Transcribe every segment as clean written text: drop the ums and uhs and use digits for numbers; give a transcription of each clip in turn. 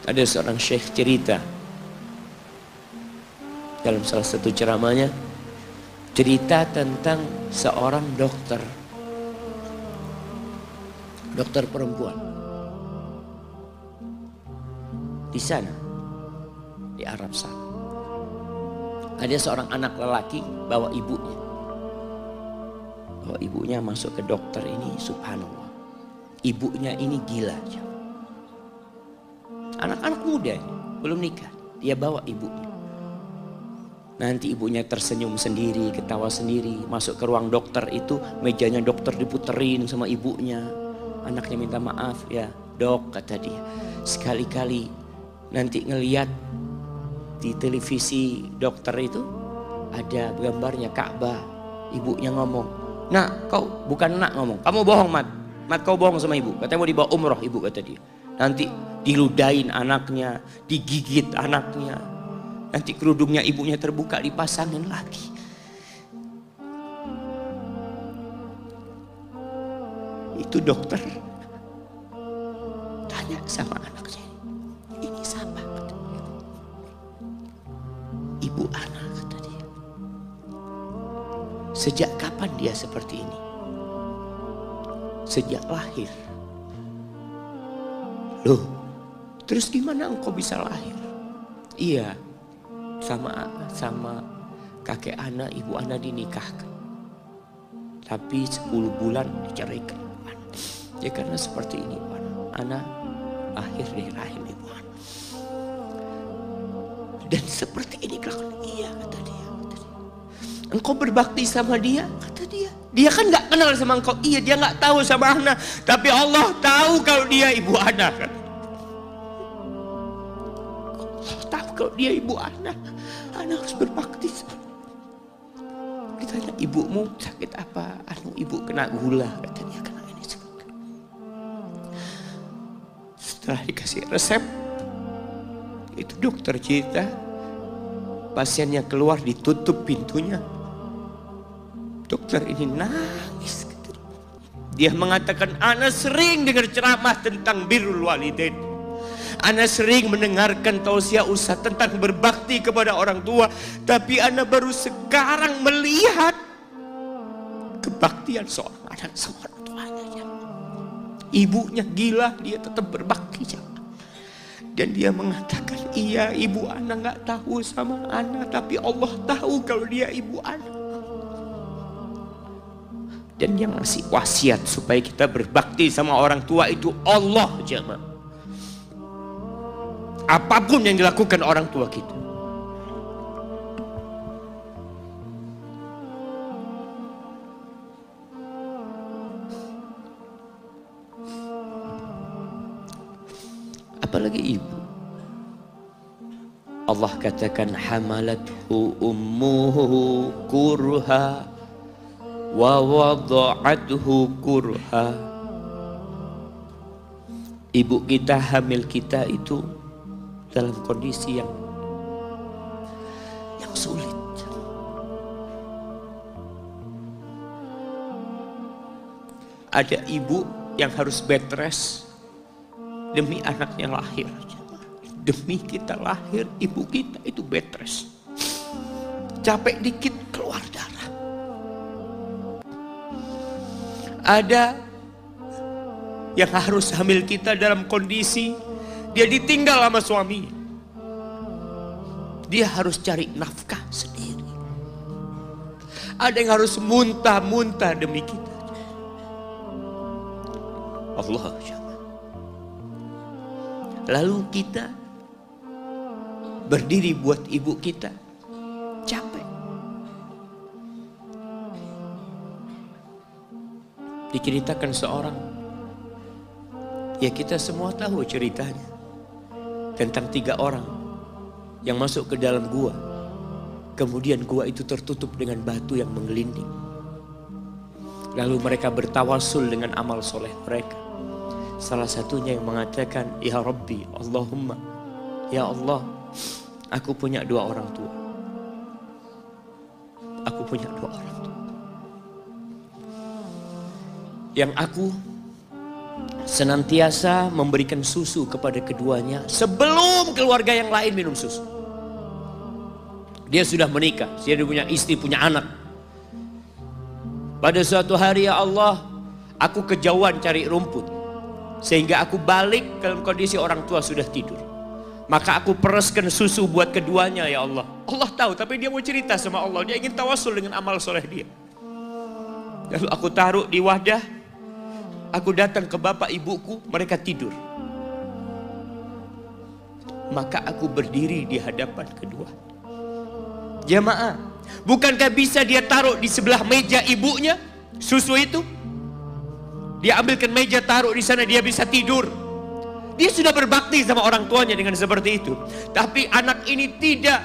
Ada seorang syekh cerita dalam salah satu ceramahnya, cerita tentang seorang dokter perempuan di sana, di Arab sana. Ada seorang anak lelaki bawa ibunya masuk ke dokter ini, subhanallah. Ibunya ini gila. Anak-anak muda ini, belum nikah, dia bawa ibunya. Nanti ibunya tersenyum sendiri, ketawa sendiri. Masuk ke ruang dokter itu, mejanya dokter diputerin sama ibunya. Anaknya minta maaf, ya dok, kata dia. Sekali-kali nanti ngeliat di televisi dokter itu ada gambarnya Ka'bah. Ibunya ngomong, nak kau bukan nak ngomong, kamu bohong mat kau bohong sama ibu. Katanya mau dibawa umroh ibu, kata dia. Nanti diludahin anaknya, digigit anaknya. Nanti kerudungnya ibunya terbuka, dipasangin lagi. Itu dokter tanya sama anaknya, ini siapa? Ibu anak, kata dia. Sejak kapan dia seperti ini? Sejak lahir. Loh, terus gimana engkau bisa lahir? Iya, sama kakek anak, ibu anak dinikahkan. Tapi 10 bulan diceraikan. Ya karena seperti ini, anak lahir dari rahim ibu anak. Dan seperti ini kelakuan. Iya, kata dia. Engkau berbakti sama dia, kata dia. Dia kan gak kenal sama engkau. Iya, dia gak tahu sama anak. Tapi Allah tahu kalau dia ibu anak. Allah tahu kalau dia ibu anak. Anak harus berbakti sama dia. Ditanya, ibumu sakit apa? Ibu kena gula. Kata dia, kena ini sakit. Setelah dikasih resep, itu dokter cerita, pasiennya keluar, ditutup pintunya. Dokter ini nangis. Dia mengatakan, ana sering dengar ceramah tentang birrul walidain. Ana sering mendengarkan tausiah ustaz tentang berbakti kepada orang tua. Tapi ana baru sekarang melihat kebaktian seorang anak sama orang tuanya. Ibunya gila, dia tetap berbakti. Dan dia mengatakan, iya ibu anak gak tahu sama anak, tapi Allah tahu kalau dia ibu anak. Dan yang ngasih wasiat supaya kita berbakti sama orang tua itu Allah, jemaah. Apapun yang dilakukan orang tua kita. Apalagi ibu. Allah katakan, hamalathu ummuhu kurha wa wada'athu kurha. Ibu kita, hamil kita itu dalam kondisi yang sulit. Ada ibu yang harus bed rest demi anaknya lahir. Demi kita lahir, ibu kita itu bed rest. Capek dikit keluar darah. Ada yang harus hamil kita dalam kondisi dia ditinggal sama suami. Dia harus cari nafkah sendiri. Ada yang harus muntah-muntah demi kita. Allah. Lalu kita berdiri buat ibu kita. Capek. Diceritakan seorang, ya kita semua tahu ceritanya, tentang 3 orang yang masuk ke dalam gua. Kemudian gua itu tertutup dengan batu yang menggelinding. Lalu mereka bertawasul dengan amal soleh mereka. Salah satunya yang mengatakan, ya Rabbi, Allahumma, ya Allah, aku punya 2 orang tua. Aku punya 2 orang tua. Yang aku senantiasa memberikan susu kepada keduanya sebelum keluarga yang lain minum susu. Dia sudah menikah, dia punya istri, punya anak. Pada suatu hari, ya Allah, aku kejauhan cari rumput, sehingga aku balik dalam kondisi orang tua sudah tidur. Maka aku pereskan susu buat keduanya, ya Allah. Allah tahu, tapi dia mau cerita sama Allah. Dia ingin tawasul dengan amal soleh dia. Lalu aku taruh di wadah. Aku datang ke bapak ibuku, mereka tidur. Maka aku berdiri di hadapan kedua. Jamaah, bukankah bisa dia taruh di sebelah meja ibunya susu itu? Dia ambilkan meja, taruh di sana, dia bisa tidur. Dia sudah berbakti sama orang tuanya dengan seperti itu. Tapi anak ini tidak.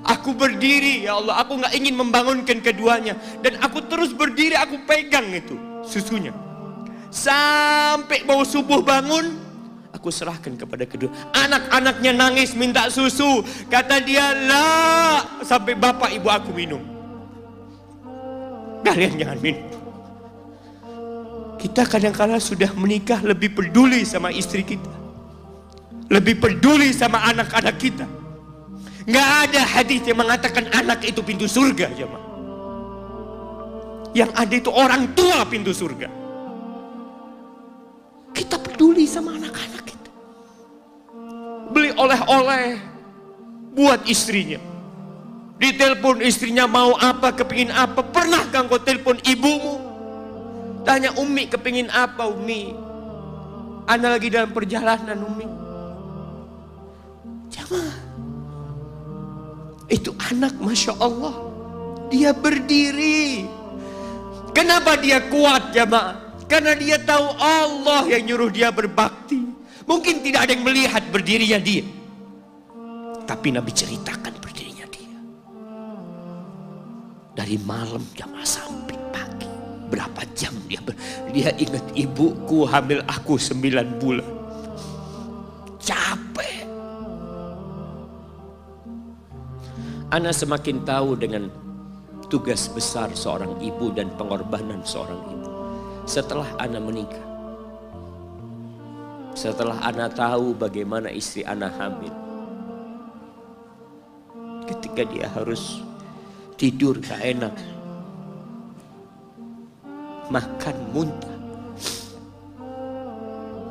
Aku berdiri, ya Allah, aku gak ingin membangunkan keduanya. Dan aku terus berdiri, aku pegang itu susunya. Sampai mau subuh bangun, aku serahkan kepada kedua. Anak-anaknya nangis minta susu. Kata dia, lah, sampai bapak ibu aku minum. Kalian jangan minum. Kita kadang-kala sudah menikah lebih peduli sama istri kita, lebih peduli sama anak-anak kita. Nggak ada hadis yang mengatakan anak itu pintu surga, jemaah. Yang ada itu orang tua pintu surga. Kita peduli sama anak-anak kita. Beli oleh-oleh buat istrinya. Ditelepon istrinya mau apa, kepingin apa. Pernahkah engkau telepon ibumu? Tanya, Umi kepingin apa, Umi? Ana lagi dalam perjalanan, Umi. Jamaah, itu anak, Masya Allah, dia berdiri. Kenapa dia kuat, jamaah? Karena dia tahu Allah yang nyuruh dia berbakti. Mungkin tidak ada yang melihat berdirinya dia, tapi Nabi ceritakan berdirinya dia. Dari malam jamaah sampai pagi, berapa jam dia ingat, ibuku hamil aku 9 bulan. Capek. Ana semakin tahu dengan tugas besar seorang ibu dan pengorbanan seorang ibu setelah Ana menikah. Setelah Ana tahu bagaimana istri Ana hamil, ketika dia harus tidur gak enak, makan muntah.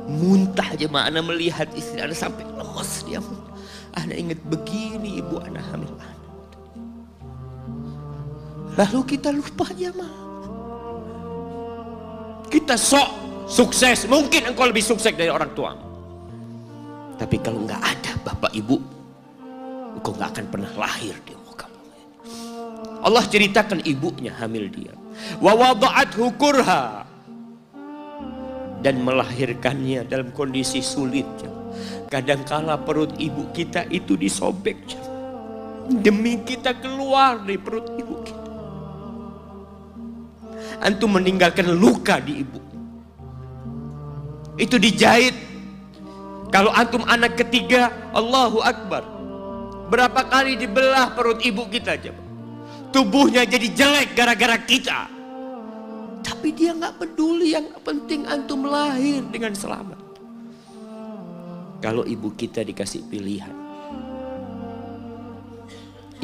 Muntah aja, Ana melihat istri Ana sampai lemas dia muntah. Ana ingat begini ibu Ana hamil Ana. Lalu kita lupa, jemaah. Kita sok sukses, mungkin engkau lebih sukses dari orang tua. Tapi kalau nggak ada bapak ibu, engkau nggak akan pernah lahir di muka bumi. Allah ceritakan ibunya hamil dia. Wa wada'athu kurha, dan melahirkannya dalam kondisi sulit. Kadangkala perut ibu kita itu disobek demi kita keluar dari perut ibu kita. Antum meninggalkan luka di ibu, itu dijahit. Kalau antum anak ketiga, Allahu Akbar, berapa kali dibelah perut ibu kita, tubuhnya jadi jelek gara-gara kita. Tapi dia nggak peduli, yang penting antum lahir dengan selamat. Kalau ibu kita dikasih pilihan,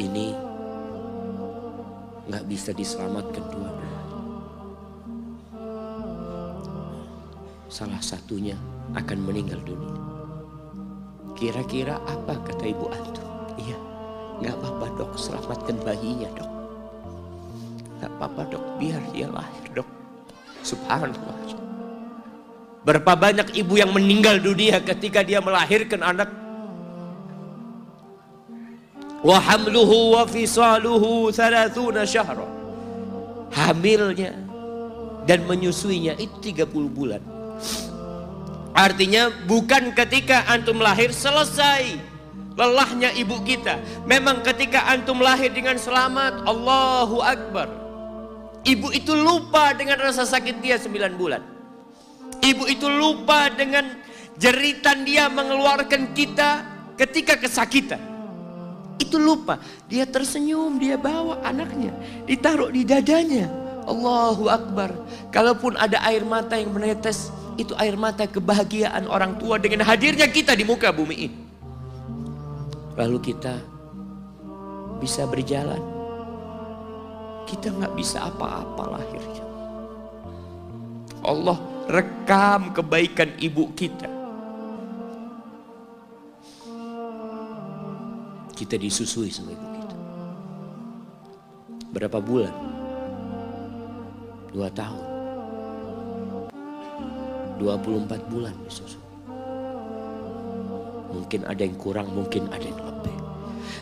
ini nggak bisa diselamatkan dua-duanya, salah satunya akan meninggal dunia. Kira-kira apa kata ibu antum? Iya, nggak apa-apa dok, selamatkan bayinya dok. Nggak apa-apa dok, biar dia lahir dok. Subhanallah. Berapa banyak ibu yang meninggal dunia ketika dia melahirkan anak. Wa hamluhu wa fisaluhu 30 syahra. Hamilnya dan menyusuinya itu 30 bulan. Artinya bukan ketika antum lahir selesai lelahnya ibu kita. Memang ketika antum lahir dengan selamat, Allahu Akbar, ibu itu lupa dengan rasa sakit dia 9 bulan. Ibu itu lupa dengan jeritan dia mengeluarkan kita ketika kesakitan. Itu lupa. Dia tersenyum, dia bawa anaknya, ditaruh di dadanya. Allahu Akbar. Kalaupun ada air mata yang menetes, itu air mata kebahagiaan orang tua dengan hadirnya kita di muka bumi ini. Lalu kita bisa berjalan. Kita nggak bisa apa-apa lahirnya. Allah rekam kebaikan ibu kita. Kita disusui sama ibu kita. Berapa bulan? 2 tahun. 24 bulan disusui. Mungkin ada yang kurang, mungkin ada yang lebih.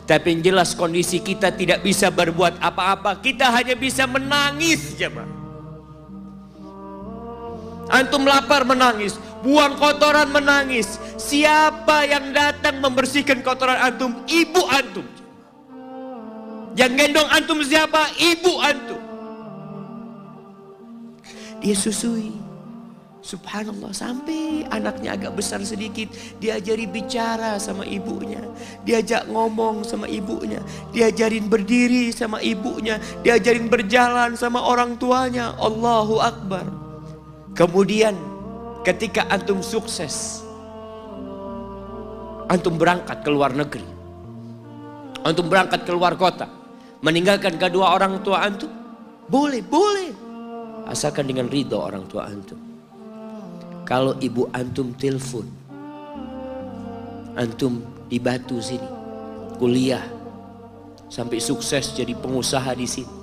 Tapi yang jelas kondisi kita tidak bisa berbuat apa-apa. Kita hanya bisa menangis, jemaah. Antum lapar menangis, buang kotoran menangis. Siapa yang datang membersihkan kotoran antum? Ibu antum. Yang gendong antum siapa? Ibu antum. Dia susui. Subhanallah, sampai anaknya agak besar sedikit, diajari bicara sama ibunya, diajak ngomong sama ibunya, diajarin berdiri sama ibunya, diajarin berjalan sama orang tuanya. Allahu Akbar. Kemudian ketika antum sukses, antum berangkat ke luar negeri, antum berangkat ke luar kota, meninggalkan kedua orang tua antum, boleh, asalkan dengan ridho orang tua antum. Kalau ibu antum telepon, antum di Batu sini, kuliah, sampai sukses jadi pengusaha di sini.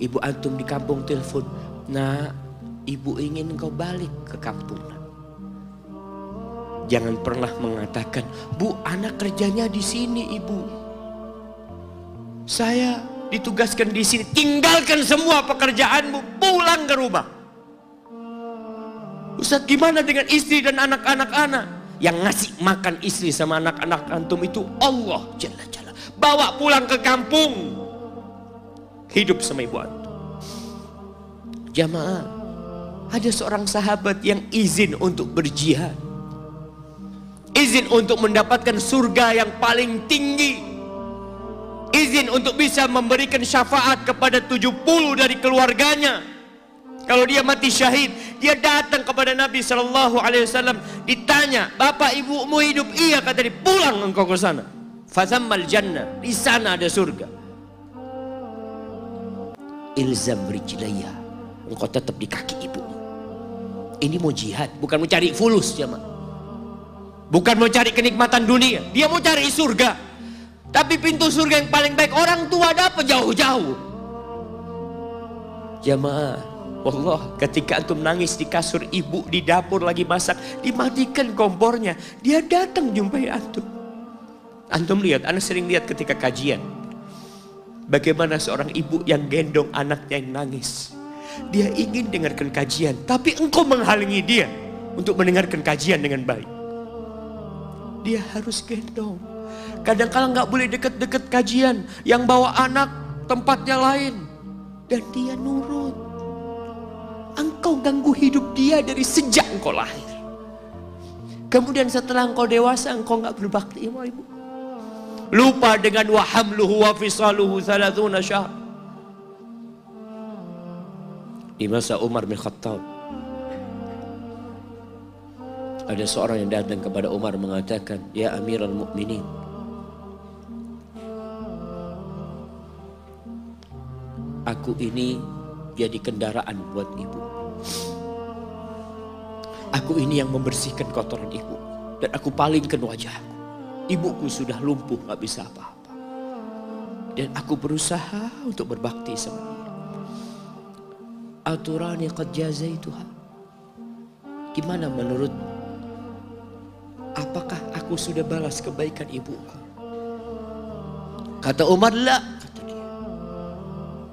Ibu antum di kampung telepon, nah ibu ingin kau balik ke kampung. Jangan pernah mengatakan, bu anak kerjanya di sini ibu. Saya ditugaskan di sini, tinggalkan semua pekerjaanmu, pulang ke rumah. Ustaz, gimana dengan istri dan anak-anak anak? Yang ngasih makan istri sama anak-anak antum itu Allah Jalla Jalla. Bawa pulang ke kampung, hidup sama ibu antum. Jamaah, ada seorang sahabat yang izin untuk berjihad, izin untuk mendapatkan surga yang paling tinggi, izin untuk bisa memberikan syafaat kepada 70 dari keluarganya. Kalau dia mati syahid, dia datang kepada Nabi SAW, ditanya, bapak ibumu hidup? Iya, kata dia. Pulang engkau ke sana. Fazammal jannah, di sana ada surga. Ilzam rijlaya, engkau tetap di kaki ibu. Ini mau jihad, bukan mau cari fulus, jemaah. Bukan mau cari kenikmatan dunia, dia mau cari surga. Tapi pintu surga yang paling baik orang tua dapat jauh-jauh. Jemaah, Allah, ketika antum nangis di kasur ibu, di dapur lagi masak, dimatikan kompornya, dia datang jumpai antum. Antum lihat, anak sering lihat ketika kajian, bagaimana seorang ibu yang gendong anaknya yang nangis. Dia ingin dengarkan kajian, tapi engkau menghalangi dia untuk mendengarkan kajian dengan baik. Dia harus gendong. Kadang-kadang nggak boleh deket-deket kajian, yang bawa anak tempatnya lain, dan dia nurut. Engkau ganggu hidup dia dari sejak engkau lahir. Kemudian setelah engkau dewasa, engkau gak berbakti sama ibu. Lupa dengan wa hamluhu wa fisaluhu 30 syahr. Di masa Umar bin Khattab, ada seorang yang datang kepada Umar mengatakan, ya Amirul Mukminin, aku ini jadi kendaraan buat ibu. Aku ini yang membersihkan kotoran ibu, dan aku palingkan wajahku. Ibuku sudah lumpuh, gak bisa apa-apa, dan aku berusaha untuk berbakti sama dia. Aturani qad jazaituha. Gimana menurut? Apakah aku sudah balas kebaikan ibuku? Kata Umar, la, kata dia.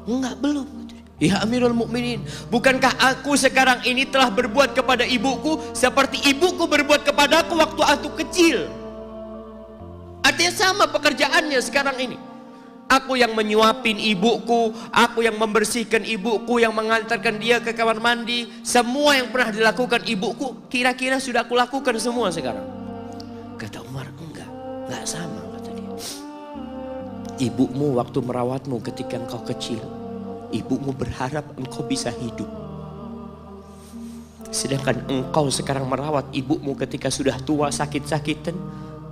Enggak, belum. Ya Amirul Mukminin, bukankah aku sekarang ini telah berbuat kepada ibuku seperti ibuku berbuat kepadaku waktu aku kecil? Artinya sama pekerjaannya sekarang ini. Aku yang menyuapin ibuku, aku yang membersihkan ibuku, yang mengantarkan dia ke kamar mandi. Semua yang pernah dilakukan ibuku, kira-kira sudah aku lakukan semua sekarang. Kata Umar, enggak sama, kata dia. Ibumu waktu merawatmu ketika engkau kecil, ibumu berharap engkau bisa hidup. Sedangkan engkau sekarang merawat ibumu ketika sudah tua sakit-sakitan.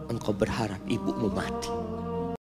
Engkau berharap ibumu mati.